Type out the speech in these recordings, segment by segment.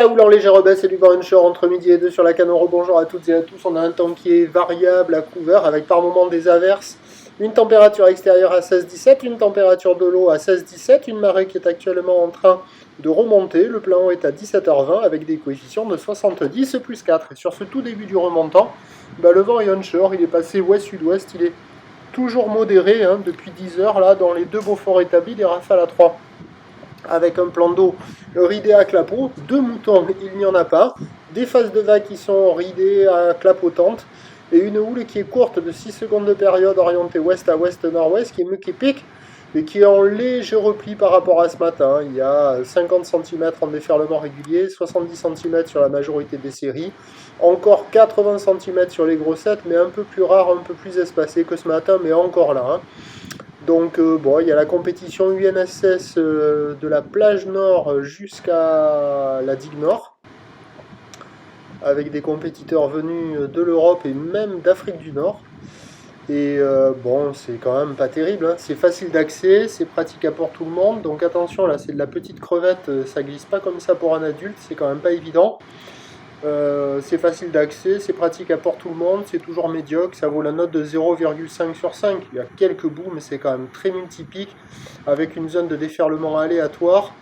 La houle en légère baisse et du vent onshore entre midi et 2 sur la Canoro. Bonjour à toutes et à tous. On a un temps qui est variable à couvert avec par moments des averses. Une température extérieure à 16-17, une température de l'eau à 16-17, une marée qui est actuellement en train de remonter. Le plan haut est à 17h20 avec des coefficients de 70 plus 4. Et sur ce tout début du remontant, le vent est onshore, il est passé ouest-sud-ouest, il est toujours modéré depuis 10 heures là, dans les deux Beaufort établis, des rafales à 3. Avec un plan d'eau ridé à clapot, deux moutons, il n'y en a pas, des phases de vagues qui sont ridées à clapotantes, et une houle qui est courte de 6 secondes de période orientée ouest à ouest-nord-ouest, qui pique, et qui est en léger repli par rapport à ce matin. Il y a 50 cm en déferlement régulier, 70 cm sur la majorité des séries, encore 80 cm sur les grossettes, mais un peu plus rare, un peu plus espacé que ce matin, mais encore là. Donc il y a la compétition UNSS de la plage nord jusqu'à la digue nord, avec des compétiteurs venus de l'Europe et même d'Afrique du Nord. Et c'est quand même pas terrible, c'est facile d'accès, c'est pratique pour tout le monde, donc attention, là c'est de la petite crevette, ça glisse pas comme ça pour un adulte, c'est quand même pas évident. C'est facile d'accès, c'est pratique pour tout le monde, c'est toujours médiocre, ça vaut la note de 0,5 sur 5. Il y a quelques bouts, mais c'est quand même très multipique, avec une zone de déferlement aléatoire,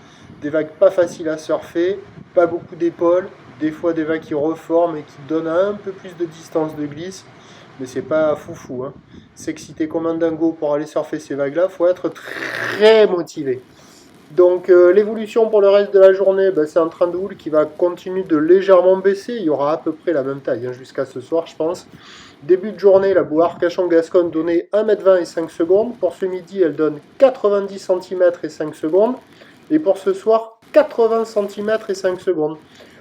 des vagues pas faciles à surfer, pas beaucoup d'épaules, des fois des vagues qui reforment et qui donnent un peu plus de distance de glisse, mais c'est pas foufou. S'exciter comme un dingo pour aller surfer ces vagues-là, faut être très motivé. Donc l'évolution pour le reste de la journée, c'est un train de houle qui va continuer de légèrement baisser. Il y aura à peu près la même taille jusqu'à ce soir, je pense. Début de journée, la boue Arcachon-Gascogne donnait 1m20 et 5 secondes. Pour ce midi, elle donne 90 cm et 5 secondes. Et pour ce soir, 80 cm et 5 secondes.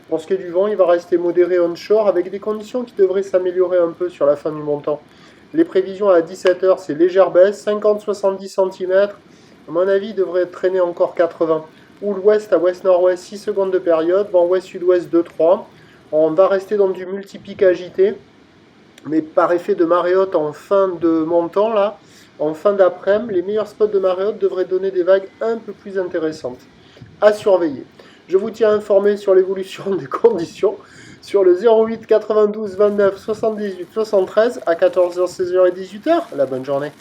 Pour ce qui est du vent, il va rester modéré onshore avec des conditions qui devraient s'améliorer un peu sur la fin du montant. Les prévisions à 17h, c'est légère baisse, 50-70 cm. À mon avis, il devrait traîner encore 80. Houle ouest à ouest-nord-ouest, 6 secondes de période. Vent ouest-sud-ouest, 2-3. On va rester dans du multipic agité. Mais par effet de marée haute en fin de montant, là, en fin d'après-midi, les meilleurs spots de marée haute devraient donner des vagues un peu plus intéressantes. À surveiller. Je vous tiens informé sur l'évolution des conditions sur le 08 92 29 78 73 à 14h, 16h et 18h. La bonne journée.